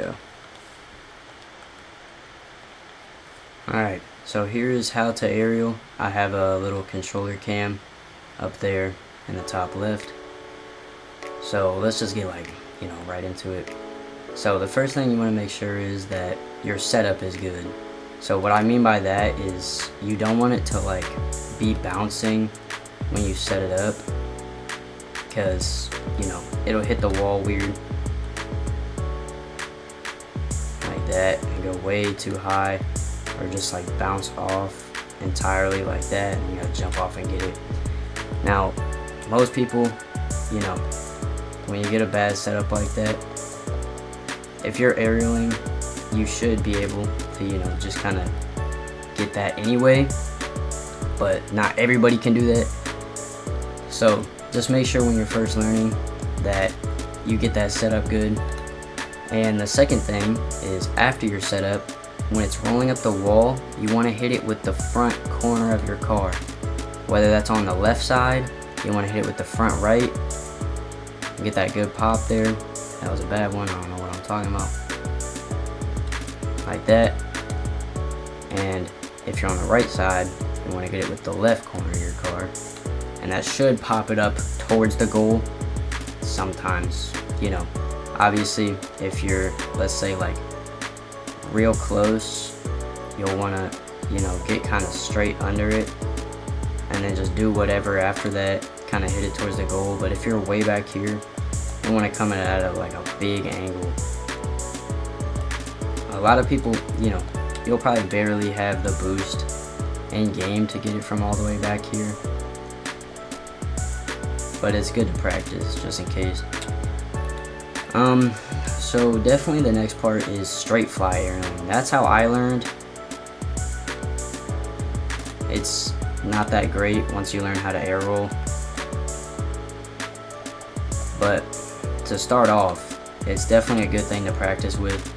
go. Alright, so here is how to aerial. I have a little controller cam up there in the top left. So let's just get right into it. So the first thing you want to make sure is that your setup is good. So what I mean by that is you don't want it to be bouncing when you set it up, because it'll hit the wall weird like that and go way too high, or just bounce off entirely like that, and you gotta jump off and get it. Now most people, when you get a bad setup like that, if you're aerialing, you should be able to just kind of get that anyway, but not everybody can do that. So just make sure when you're first learning that you get that set up good. And the second thing is, after your setup, when it's rolling up the wall, you want to hit it with the front corner of your car. Whether that's on the left side, you want to hit it with the front right. Get that good pop there. That was a bad one, I don't know what I'm talking about. Like that. And if you're on the right side, you want to get it with the left corner of your car. And that should pop it up towards the goal. Sometimes, obviously if you're, let's say, real close, you'll want to get kind of straight under it and then just do whatever after that, kind of hit it towards the goal. But if you're way back here, you want to come in at a big angle. A lot of people, you'll probably barely have the boost in game to get it from all the way back here, but it's good to practice just in case. So definitely the next part is straight fly airline. That's how I learned. It's not that great once you learn how to air roll, but to start off, it's definitely a good thing to practice with.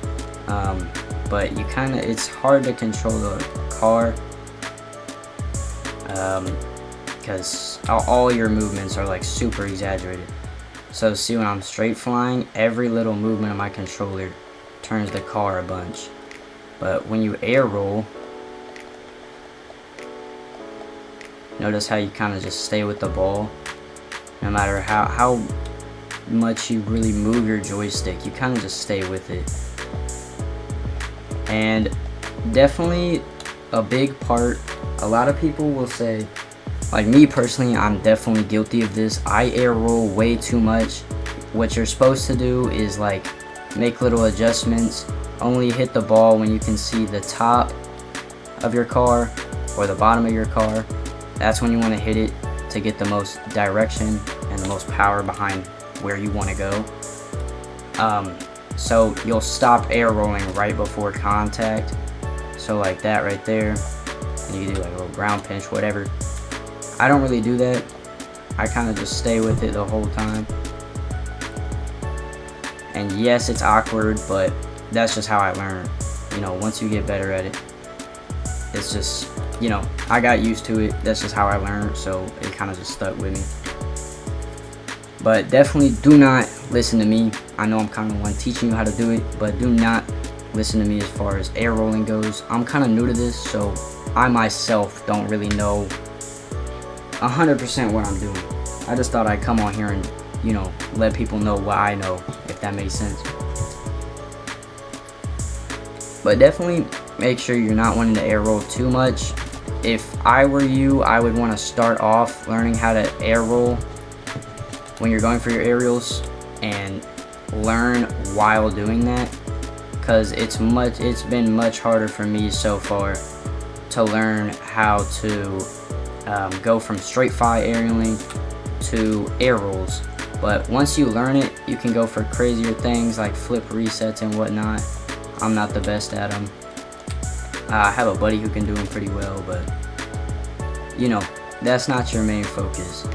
But it's hard to control the car because all your movements are super exaggerated. So see, when I'm straight flying, every little movement of my controller turns the car a bunch. But when you air roll, notice how you kind of just stay with the ball. No matter how much you really move your joystick, you kind of just stay with it. And definitely a big part, a lot of people will say, like me personally, I'm definitely guilty of this. I air roll way too much. What you're supposed to do is make little adjustments. Only hit the ball when you can see the top of your car or the bottom of your car. That's when you want to hit it to get the most direction and the most power behind where you want to go. So you'll stop air rolling right before contact. So like that right there. And you can do a little ground pinch, whatever. I don't really do that. I kind of just stay with it the whole time. And yes, it's awkward, but that's just how I learn. Once you get better at it, it's just, I got used to it. That's just how I learned, so it kind of just stuck with me. But definitely do not listen to me. I know I'm kind of the one teaching you how to do it, but do not listen to me as far as air rolling goes. I'm kind of new to this, so I myself don't really know 100% what I'm doing. I just thought I'd come on here and, let people know what I know, if that makes sense. But definitely make sure you're not wanting to air roll too much. If I were you, I would want to start off learning how to air roll when you're going for your aerials, and learn while doing that, because it's been much harder for me so far to learn how to go from straight fly aerialing to air rolls. But once you learn it, you can go for crazier things like flip resets and whatnot. I'm not the best at them. I have a buddy who can do them pretty well, but that's not your main focus.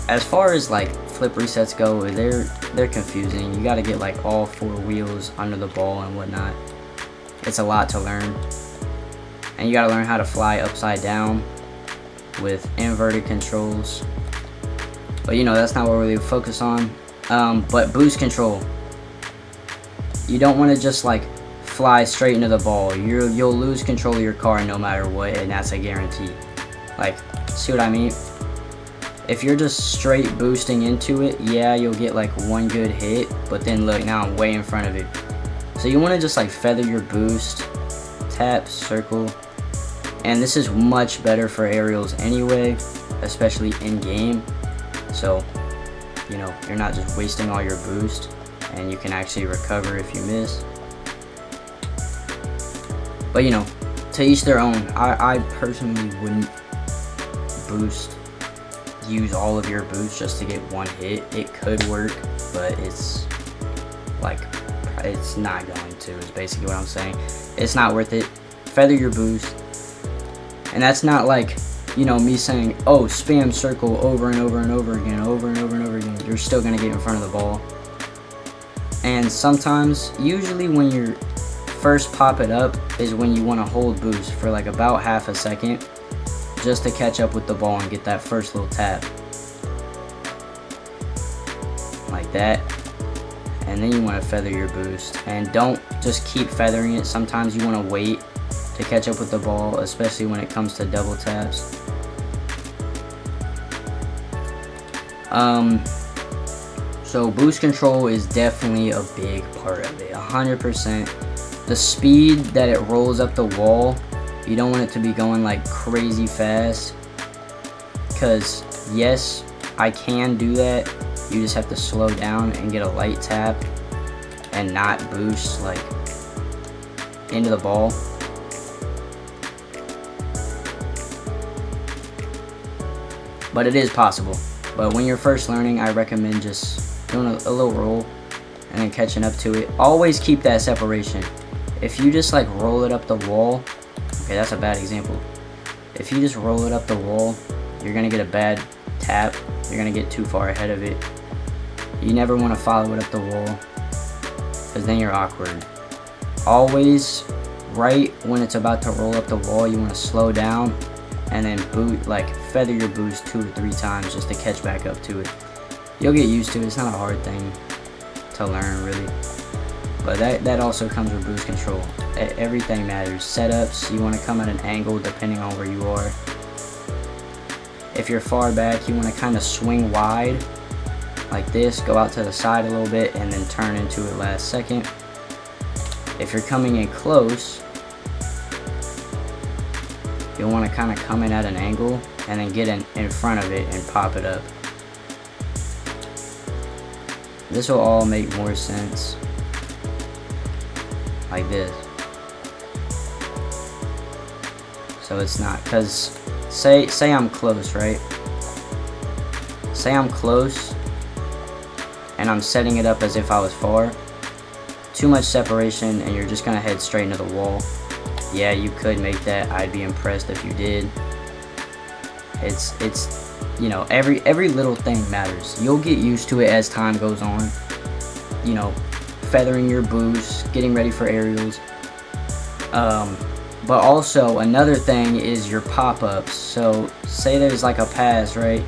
As far as flip resets go, they're confusing. You got to get all four wheels under the ball and whatnot. It's a lot to learn, and you got to learn how to fly upside down with inverted controls. But that's not what we really focus on. But boost control, You don't want to just like fly straight into the ball. You'll lose control of your car no matter what, and that's a guarantee. Like, see what I mean? If you're just straight boosting into it, yeah, you'll get like one good hit, but then look, now I'm way in front of it. So you want to just like feather your boost, tap, circle, and this is much better for aerials anyway, especially in game. So, you know, you're not just wasting all your boost, and you can actually recover if you miss. But you know, to each their own. I personally wouldn't use all of your boost just to get one hit. It could work, but it's like, it's not going to, is basically what I'm saying. It's not worth it. Feather your boost. And that's not like, you know, me saying, oh, spam circle over and over and over again, over and over and over again. You're still going to get in front of the ball. And sometimes, usually when you first pop it up is when you want to hold boost for like about half a second, just to catch up with the ball and get that first little tap. Like that. And then you want to feather your boost. And don't just keep feathering it. Sometimes you want to wait to catch up with the ball, especially when it comes to double taps. So boost control is definitely a big part of it, 100%. The speed that it rolls up the wall, you don't want it to be going like crazy fast, because yes, I can do that. You just have to slow down and get a light tap and not boost like into the ball. But it is possible. But when you're first learning, I recommend just doing a little roll and then catching up to it. Always keep that separation. If you just like roll it up the wall, okay, that's a bad example. If you just roll it up the wall, you're gonna get a bad tap. You're gonna get too far ahead of it. You never want to follow it up the wall, because then you're awkward. Always, right when it's about to roll up the wall, you want to slow down and then feather your boost 2 or 3 times just to catch back up to it. You'll get used to it. It's not a hard thing to learn, really. But that also comes with boost control. Everything matters. Setups, you want to come at an angle depending on where you are. If you're far back, you want to kind of swing wide like this, go out to the side a little bit, and then turn into it last second. If you're coming in close, you'll want to kind of come in at an angle and then get in front of it and pop it up. This will all make more sense like this. So it's not, because say I'm close, right? Say I'm close and I'm setting it up as if I was far. Too much separation and you're just gonna head straight into the wall. Yeah, you could make that. I'd be impressed if you did. It's you know, every little thing matters. You'll get used to it as time goes on. You know, feathering your boost, getting ready for aerials. But also another thing is your pop-ups. So say there's like a pass, right?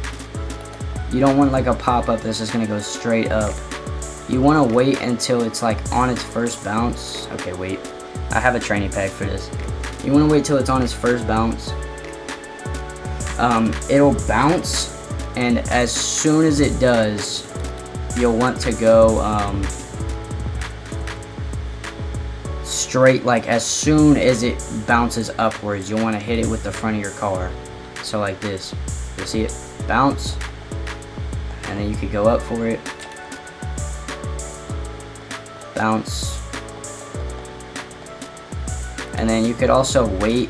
You don't want like a pop-up that's just gonna go straight up. You want to wait until it's like on its first bounce. Okay, wait. I have a training pack for this. You want to wait till it's on its first bounce. It'll bounce, and as soon as it does, you'll want to go straight. Like as soon as it bounces upwards, you'll want to hit it with the front of your car. So like this. You see it bounce, and then you could go up for it. Bounce, and then you could also wait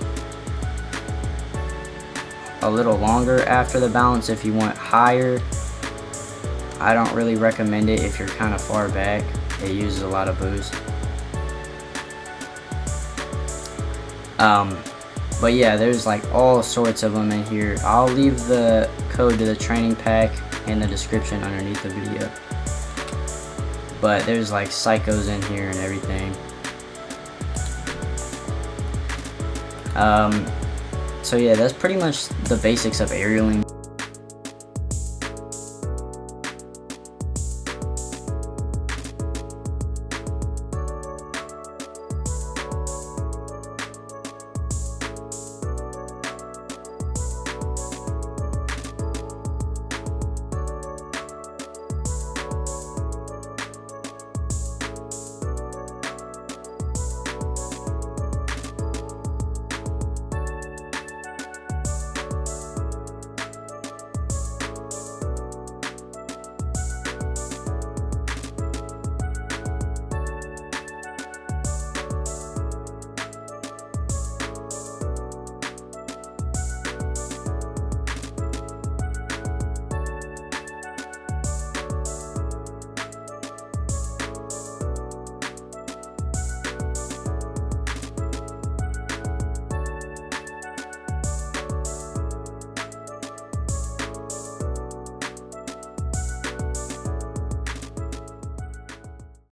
a little longer after the bounce if you want higher. I don't really recommend it if you're kind of far back. It uses a lot of boost. But yeah, there's like all sorts of them in here. I'll leave the code to the training pack in the description underneath the video. But there's like psychos in here and everything. So yeah, that's pretty much the basics of aerialing.